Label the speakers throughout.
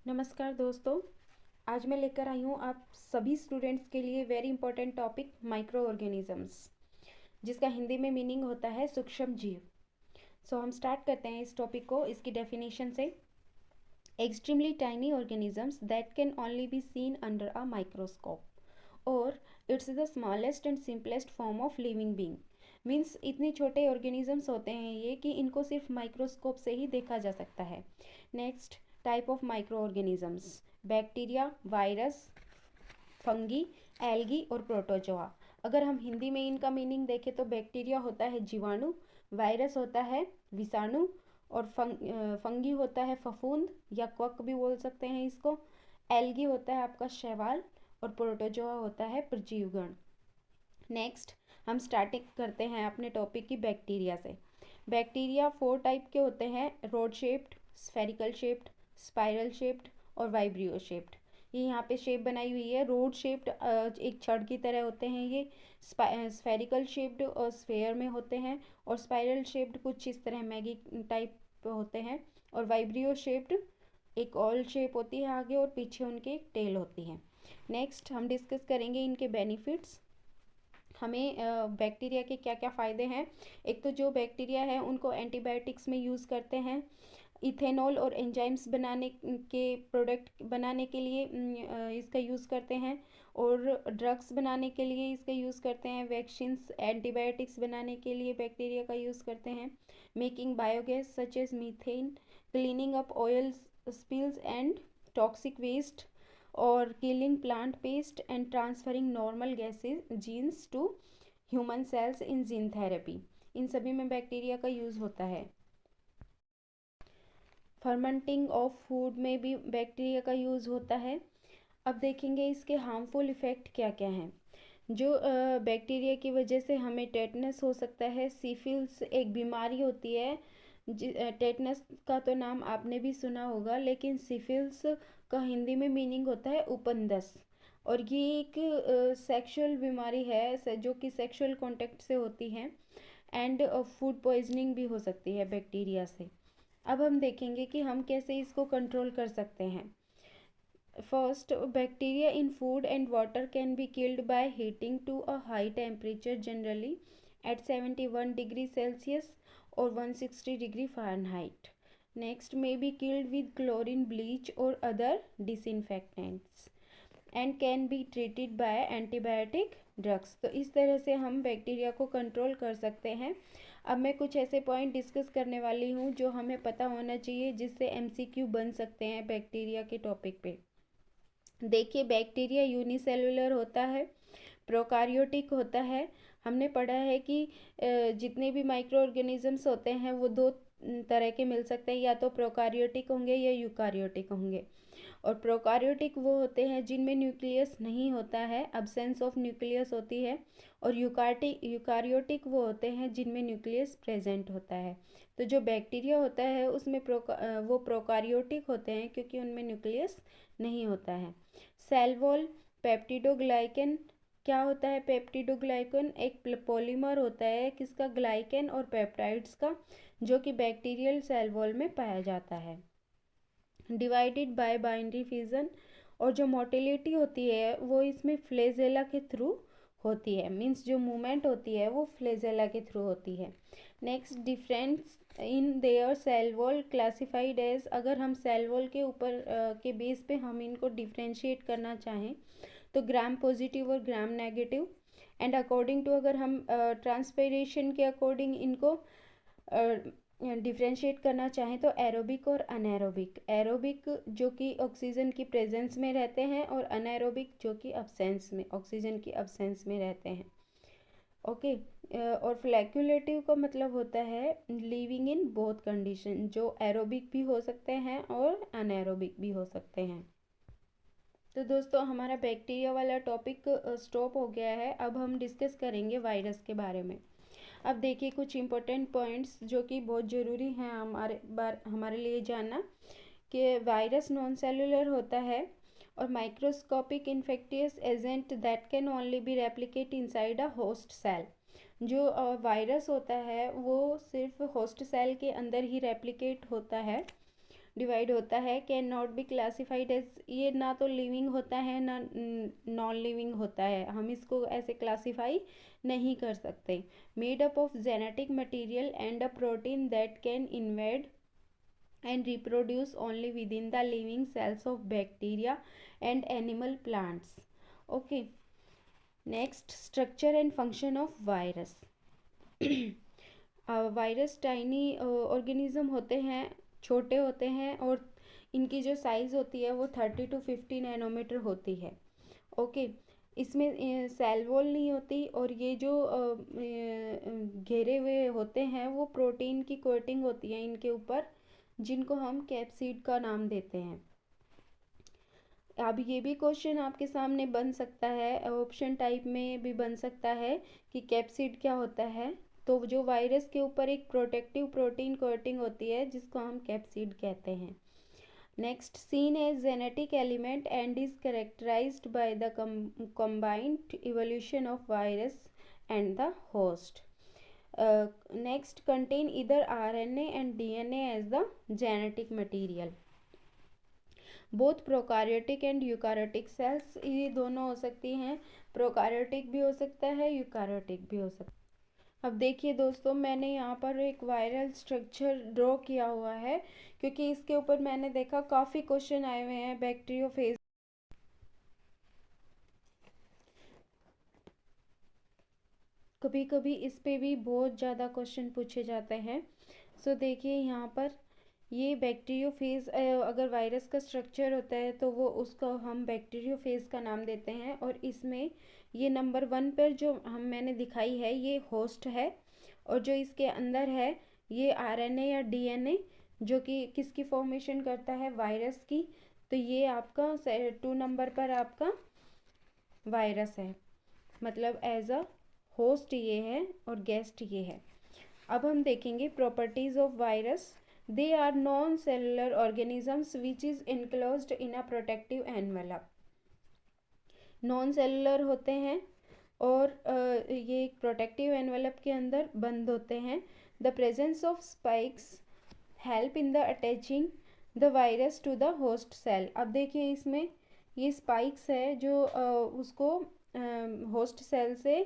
Speaker 1: नमस्कार दोस्तों। आज मैं लेकर आई हूँ आप सभी स्टूडेंट्स के लिए very important topic micro organisms, जिसका हिंदी में मीनिंग होता है सूक्ष्म जीव। हम स्टार्ट करते हैं इस टॉपिक को इसकी डेफिनेशन से। Extremely tiny organisms that can only be seen under a microscope और it's the smallest and simplest form of living being. Means इतने छोटे ऑर्गेनिजम्स होते हैं ये कि इनको सिर्फ माइक्रोस्कोप से ही देखा जा सकता है। Next, type of micro organisms: bacteria, virus, fungi, algae और प्रोटोजोआ। अगर हम हिंदी में इनका मीनिंग देखें तो बैक्टीरिया होता है जीवाणु, वायरस होता है विषाणु, और फंगी होता है फफूंद या क्वक भी बोल सकते हैं इसको। एल्गी होता है आपका शैवाल और प्रोटोजोआ होता है परजीवगण। नेक्स्ट, हम स्टार्टिंग करते हैं अपने टॉपिक की बैक्टीरिया से। बैक्टीरिया 4 टाइप के होते हैं: road shaped, spherical shaped, spiral shaped और वाइब्रियो शेप्ड। ये यहाँ पे शेप बनाई हुई है। रोड शेप्ड एक छड़ की तरह होते हैं ये, स्फेरिकल शेप्ड और स्फेयर में होते हैं, और स्पाइरल शेप्ड कुछ इस तरह मैगी टाइप होते हैं, और वाइब्रियो शेप्ड एक ऑल शेप होती है आगे और पीछे उनके एक टेल होती है। नेक्स्ट, हम डिस्कस करेंगे इनके बेनिफिट्स। हमें बैक्टीरिया के क्या क्या फ़ायदे हैं। एक तो जो बैक्टीरिया है उनको एंटीबायोटिक्स में यूज़ करते हैं, इथेनॉल और एंजाइम्स बनाने के प्रोडक्ट बनाने के लिए इसका यूज़ करते हैं, और ड्रग्स बनाने के लिए इसका यूज़ करते हैं, वैक्सीन्स, एंटीबायोटिक्स बनाने के लिए बैक्टीरिया का यूज़ करते हैं, making biogas such as methane, cleaning up oil spills and toxic waste, और killing plant paste and transferring normal gases genes to human cells in gene therapy। इन सभी में बैक्टीरिया का यूज़ होता है। फर्मेंटिंग ऑफ फूड में भी bacteria का use होता है। अब देखेंगे इसके हार्मफुल इफ़ेक्ट क्या क्या हैं। जो बैक्टीरिया की वजह से हमें टेटनस हो सकता है। सीफिल्स एक बीमारी होती है। टेटनस का तो नाम आपने भी सुना होगा, लेकिन सिफिल्स का हिंदी में मीनिंग होता है उपंदस, और ये एक सेक्सुअल बीमारी है जो कि सेक्सुअल कांटेक्ट से होती है, एंड फूड पॉइजनिंग भी हो सकती है बैक्टीरिया से। अब हम देखेंगे कि हम कैसे इसको कंट्रोल कर सकते हैं। First, bacteria in food and water can be killed by heating to a high temperature, generally at 71 degree Celsius or 160 degree Fahrenheit. Next, may be killed with chlorine, bleach or other disinfectants and can be treated by antibiotic drugs। तो इस तरह से हम bacteria को control कर सकते हैं। अब मैं कुछ ऐसे पॉइंट डिस्कस करने वाली हूँ जो हमें पता होना चाहिए, जिससे एमसीक्यू बन सकते हैं बैक्टीरिया के टॉपिक पे। देखिए, बैक्टीरिया यूनिसेलुलर होता है, प्रोकारियोटिक होता है। हमने पढ़ा है कि जितने भी माइक्रो ऑर्गेनिजम्स होते हैं वो दो तरह के मिल सकते हैं, या तो प्रोकारियोटिक होंगे या यूकारियोटिक होंगे। और प्रोकारियोटिक वो होते हैं जिनमें न्यूक्लियस नहीं होता है, अब्सेंस ऑफ न्यूक्लियस होती है, और यूकारियोटिक वो होते हैं जिनमें न्यूक्लियस प्रेजेंट होता है। तो जो बैक्टीरिया होता है उसमें वो प्रोकारियोटिक होते हैं क्योंकि उनमें न्यूक्लियस नहीं होता है। सेल वॉल पेप्टिडोग्लाइकन क्या होता है? पेप्टिडोग्लाइकन एक पॉलीमर होता है किसका? ग्लाइकन और पेप्टाइड्स का, जो कि बैक्टीरियल सेल वॉल में पाया जाता है। डिवाइडेड बाय बाइनरी फिजन, और जो मोटिलिटी होती है वो इसमें फ्लेजेला के थ्रू होती है। मीन्स जो मूवमेंट होती है वो फ्लेजेला के थ्रू होती है। Next, difference in their cell wall classified as, अगर हम सेल वॉल के ऊपर के बेस पे हम इनको डिफ्रेंशिएट करना चाहें तो ग्राम पॉजिटिव और gram negative, and according to अगर हम ट्रांसपिरेशन के अकॉर्डिंग इनको डिफ्रेंशिएट करना चाहें तो एरोबिक और अनएरोबिक। एरोबिक जो कि ऑक्सीजन की प्रेजेंस में रहते हैं, और अनएरोबिक जो कि अब्सेंस में, ऑक्सीजन की अब्सेंस में रहते हैं। ओके। और फ्लैक्यूलेटिव का मतलब होता है लिविंग इन बोथ कंडीशन, जो एरोबिक भी हो सकते हैं और अनएरोबिक भी हो सकते हैं। तो दोस्तों, हमारा बैक्टीरिया वाला टॉपिक स्टॉप हो गया है। अब हम डिस्कस करेंगे वायरस के बारे में। अब देखिए कुछ इम्पोर्टेंट पॉइंट्स जो कि बहुत ज़रूरी हैं हमारे लिए जानना, कि वायरस नॉन सेलुलर होता है और microscopic infectious agent that can only be replicate inside a host cell. जो वायरस होता है वो सिर्फ होस्ट सेल के अंदर ही रेप्लिकेट होता है, डिवाइड होता है, can not be classified as, ये ना तो लिविंग होता है ना नॉन लिविंग होता है, हम इसको ऐसे क्लासीफाई नहीं कर सकते। Made up of genetic material and a protein that can invade and reproduce only within the living cells of bacteria and animal plants. Okay, next, structure and function of virus. Virus tiny organism होते हैं, छोटे होते हैं, और इनकी जो size होती है वो 30 to 50 नैनोमीटर होती है। ओके, इसमें सेल वॉल नहीं होती, और ये जो घेरे हुए होते हैं वो प्रोटीन की कोटिंग होती है इनके ऊपर, जिनको हम कैप्सिड का नाम देते हैं। अब ये भी क्वेश्चन आपके सामने बन सकता है, ऑप्शन टाइप में भी बन सकता है कि कैप्सिड क्या होता है। तो जो वायरस के ऊपर एक प्रोटेक्टिव प्रोटीन कोटिंग होती है जिसको हम कैप्सिड कहते हैं। Next, seen as genetic element and is characterized by the combined evolution of virus and the host. Next, contain either RNA and DNA as the genetic material. Both prokaryotic and eukaryotic cells, ये दोनों हो सकती हैं, prokaryotic भी हो सकता है, eukaryotic भी हो सकता है। अब देखिए दोस्तों, मैंने यहाँ पर एक वायरल स्ट्रक्चर ड्रॉ किया हुआ है, क्योंकि इसके ऊपर मैंने देखा काफ़ी क्वेश्चन आए हुए हैं बैक्टीरियोफेज। कभी कभी इस पे भी बहुत ज़्यादा क्वेश्चन पूछे जाते हैं। सो देखिए यहाँ पर ये बैक्टीरियोफेज, अगर वायरस का स्ट्रक्चर होता है तो वो उसको हम बैक्टीरियोफेज का नाम देते हैं। और इसमें ये नंबर 1 पर जो मैंने दिखाई है ये होस्ट है, और जो इसके अंदर है ये आरएनए या डीएनए, जो कि किसकी फॉर्मेशन करता है, वायरस की। तो ये आपका 2 नंबर पर आपका वायरस है, मतलब एज अ होस्ट ये है और गेस्ट ये है। अब हम देखेंगे properties of virus. They are non cellular organisms which is enclosed in a protective envelope. Non cellular होते हैं और ये एक प्रोटेक्टिव एनवेलप के अंदर बंद होते हैं। The presence of spikes help in the attaching the virus to the host cell. अब देखिए इसमें ये स्पाइक्स है जो उसको होस्ट सेल से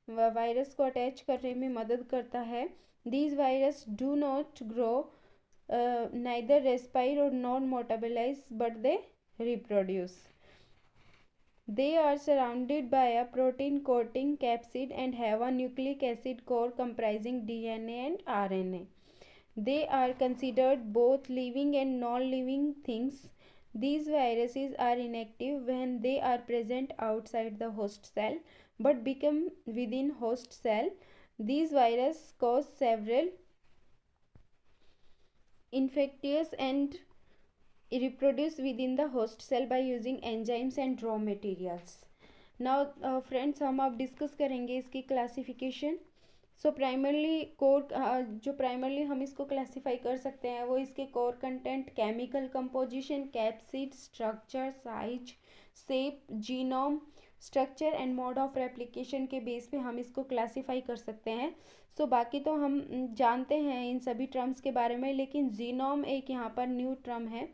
Speaker 1: वायरस को अटैच करने में मदद करता है। These virus do not grow, neither respire or not metabolize, but they reproduce. They are surrounded by a protein coating capsid and have a nucleic acid core comprising DNA and RNA. They are considered both living and non-living things. These viruses are inactive when they are present outside the host cell, but become within host cell. These viruses cause several infectious and reproduce within the host cell by using enzymes and raw materials. Now friends, हम अब discuss करेंगे इसकी classification. सो primarily core, जो primarily हम इसको classify कर सकते हैं वो इसके core content, chemical composition, capsid, structure, size, shape, genome structure and mode of replication के बेस पे हम इसको क्लासीफाई कर सकते हैं। सो बाकी तो हम जानते हैं इन सभी टर्म्स के बारे में, लेकिन जीनोम एक यहाँ पर न्यू टर्म है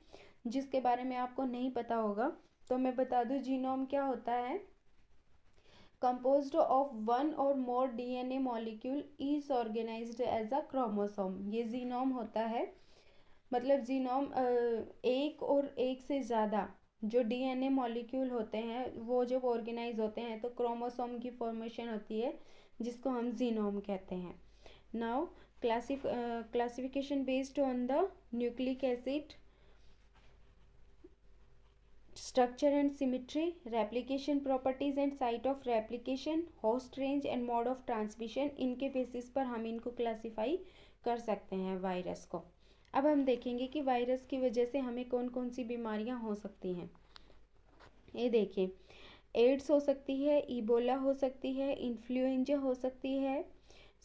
Speaker 1: जिसके बारे में आपको नहीं पता होगा। तो मैं बता दूँ जीनोम क्या होता है। composed of one or more DNA molecule is organized as a chromosome, ये जीनोम होता है। मतलब जीनोम एक और एक से ज़्यादा जो डीएनए मॉलिक्यूल होते हैं वो जब ऑर्गेनाइज होते हैं तो क्रोमोसोम की फॉर्मेशन होती है जिसको हम जीनोम कहते हैं। Now classification based on the nucleic acid, structure and symmetry, replication properties and site of replication, host range and mode of transmission, इनके बेसिस पर हम इनको क्लासीफाई कर सकते हैं वायरस को। अब हम देखेंगे कि वायरस की वजह से हमें कौन कौन सी बीमारियां हो सकती हैं। ये देखिए, एड्स हो सकती है, इबोला हो सकती है, इन्फ्लुएंजा हो सकती है,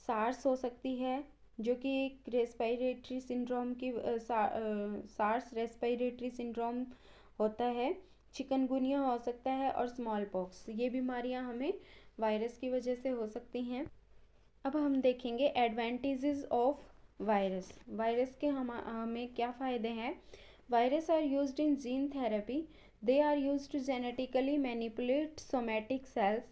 Speaker 1: सार्स हो सकती है जो कि एक रेस्पिरेटरी सिंड्रोम की सार्स रेस्पिरेटरी सिंड्रोम होता है, चिकनगुनिया हो सकता है और स्मॉल पॉक्स, ये बीमारियां हमें वायरस की वजह से हो सकती हैं। अब हम देखेंगे एडवांटेजेस ऑफ वायरस। वायरस के हमें क्या फ़ायदे हैं। Viruses are used in gene therapy. They are used to genetically manipulate somatic cells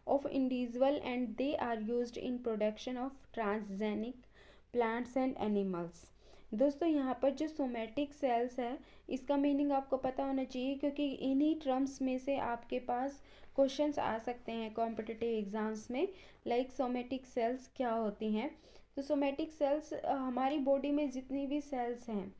Speaker 1: of individual, and they are used in production of transgenic plants and animals. दोस्तों यहाँ पर जो somatic cells है इसका मीनिंग आपको पता होना चाहिए, क्योंकि इन्हीं टर्म्स में से आपके पास क्वेश्चंस आ सकते हैं कॉम्पिटिटिव एग्जाम्स में। लाइक सोमेटिक सेल्स क्या होती हैं। तो सोमेटिक सेल्स हमारी बॉडी में जितनी भी सेल्स हैं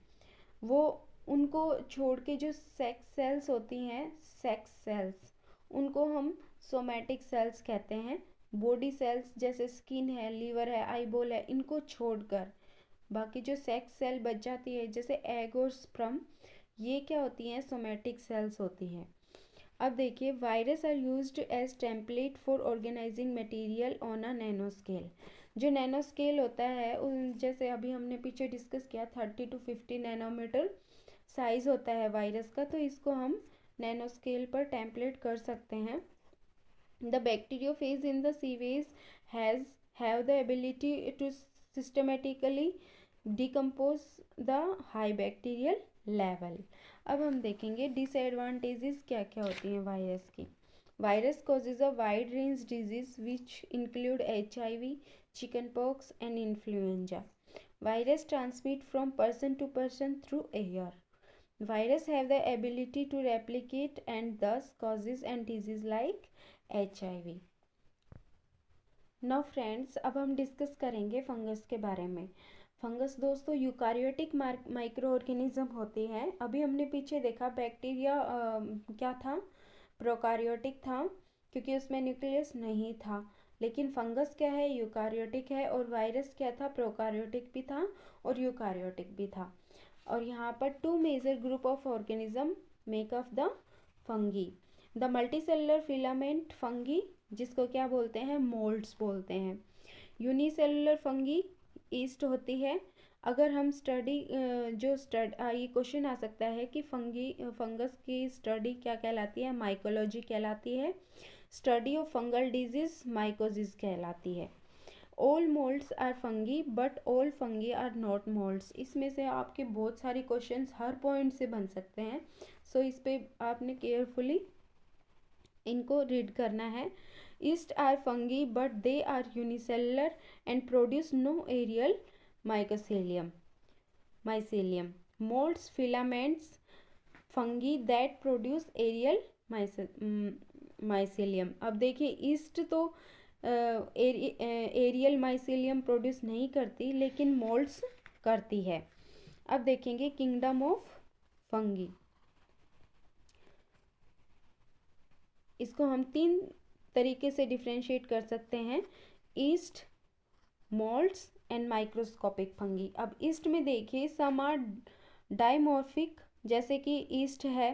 Speaker 1: वो उनको छोड़ के जो सेक्स सेल्स होती हैं, सेक्स सेल्स, उनको हम सोमेटिक सेल्स कहते हैं। बॉडी सेल्स जैसे स्किन है, लीवर है, आईबॉल है, इनको छोड़कर बाकी जो सेक्स सेल बच जाती है जैसे एग और स्पर्म, ये क्या होती हैं, सोमेटिक सेल्स होती हैं। अब देखिए, virus are used as template for organizing material on a nano scale. जो नैनो स्केल होता है जैसे अभी हमने पीछे डिस्कस किया 30 to 50 नैनोमीटर साइज होता है वायरस का, तो इसको हम नैनो स्केल पर टेम्पलेट कर सकते हैं। The bacteriophage in the sewage have the ability to systematically decompose the high bacterial level. अब हम देखेंगे डिसएडवांटेजेस क्या क्या होती हैं वायरस की। Virus causes a wide range disease which include HIV, chicken pox and influenza. Virus transmit from person to person through air. Virus have the ability to replicate and thus causes and disease like HIV. Now friends, अब हम discuss करेंगे fungus के बारे में। Fungus दोस्तों eukaryotic micro organism होती है। अभी हमने पीछे देखा बैक्टीरिया क्या था, प्रोकारियोटिक था, क्योंकि उसमें न्यूक्लियस नहीं था। लेकिन फंगस क्या है, यूकारियोटिक है, और वायरस क्या था, प्रोकारियोटिक भी था और यूकारियोटिक भी था। और यहाँ पर two major group of organism make up the fungi. The multicellular filament fungi, जिसको क्या बोलते हैं, मोल्ड्स बोलते हैं। यूनिसेलुलर फंगी ईस्ट होती है। अगर हम ये क्वेश्चन आ सकता है कि फंगस की स्टडी क्या कहलाती है, माइकोलॉजी कहलाती है। Study of fungal disease mycosis कहलाती है। All molds are fungi but all fungi are not molds. इसमें से आपके बहुत सारे क्वेश्चंस हर पॉइंट से बन सकते हैं, सो इस पे आपने केयरफुली इनको रीड करना है। Yeast are fungi but they are unicellular and produce no aerial mycelium. Molds filaments fungi that produce aerial mycelium. अब देखिए ईस्ट तो एरियल माइसेलियम प्रोड्यूस नहीं करती, लेकिन मोल्ड्स करती है। अब देखेंगे किंगडम ऑफ फंगी। इसको हम 3 तरीके से डिफ्रेंशिएट कर सकते हैं, east, moulds and microscopic fungi. अब ईस्ट में देखिए सम आर डाइमॉर्फिक, जैसे कि ईस्ट है,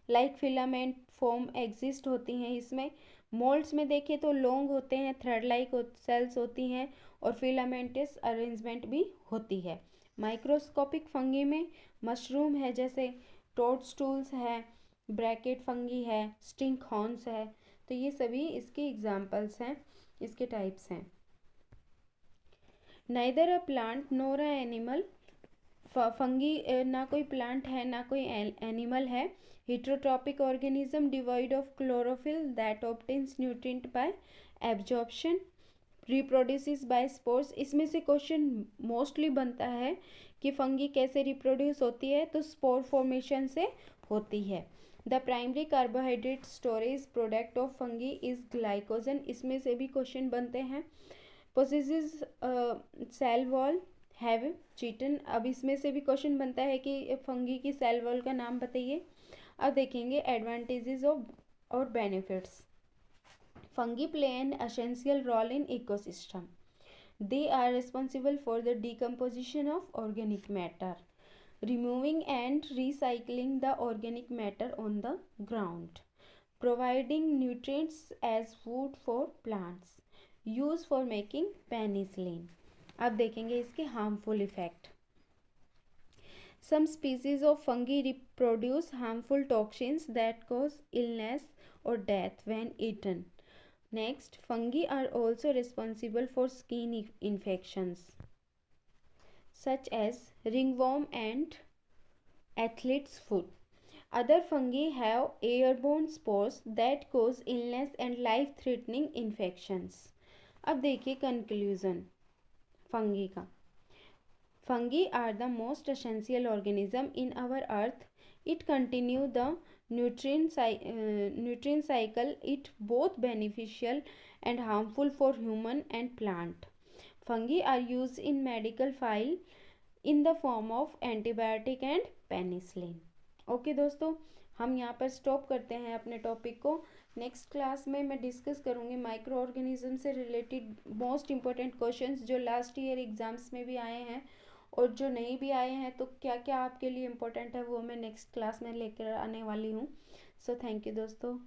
Speaker 1: लाइक फिलामेंट फॉर्म एग्जिस्ट होती हैं इसमें। मोल्ड्स में देखिए तो लॉन्ग होते हैं, थ्रेड लाइक सेल्स होती हैं और फिलामेंटस अरेंजमेंट भी होती है। माइक्रोस्कोपिक फंगी में मशरूम है, जैसे टोडस्टूल्स है, ब्रैकेट फंगी है, स्टिंक हॉर्न्स है, तो ये सभी इसके एग्जाम्पल्स हैं, इसके टाइप्स हैं। Neither a plant nor a animal, fungi ना कोई प्लांट है ना कोई एनिमल है। Heterotrophic organism devoid of chlorophyll that obtains nutrient by absorption, reproduces by spores. इसमें से क्वेश्चन मोस्टली बनता है कि फंगी कैसे रिप्रोड्यूस होती है, तो स्पोर फॉर्मेशन से होती है। The primary carbohydrate storage product of fungi is glycogen. इसमें से भी क्वेश्चन बनते हैं। Possesses cell wall have chitin. अब इसमें से भी क्वेश्चन बनता है कि फंगी की सेल वॉल का नाम बताइए। अब देखेंगे एडवांटेजेस ऑफ और benefits. Fungi play an essential role in ecosystem. They are responsible for the decomposition of organic matter, removing and recycling the organic matter on the ground, providing nutrients as food for plants, used for making penicillin. अब देखेंगे इसके harmful effect. Some species of fungi reproduce harmful toxins that cause illness or death when eaten. Next, fungi are also responsible for skin infections such as ringworm and athlete's foot. Other fungi have airborne spores that cause illness and life-threatening infections. अब देखिए conclusion fungi का. Fungi are the most essential organism in our earth. It continue the nutrient cycle. It both beneficial and harmful for human and plant. Fungi are used in medical file in the form of antibiotic and penicillin. Okay दोस्तों, हम यहाँ पर stop करते हैं अपने topic को. Next class में मैं डिस्कस करूँगी माइक्रो ऑर्गेनिज्म से रिलेटेड मोस्ट इम्पोर्टेंट क्वेश्चंस जो लास्ट ईयर एग्जाम्स में भी आए हैं और जो नहीं भी आए हैं, तो क्या क्या आपके लिए इम्पोर्टेंट है वो मैं नेक्स्ट क्लास में लेकर आने वाली हूँ. सो थैंक यू दोस्तों.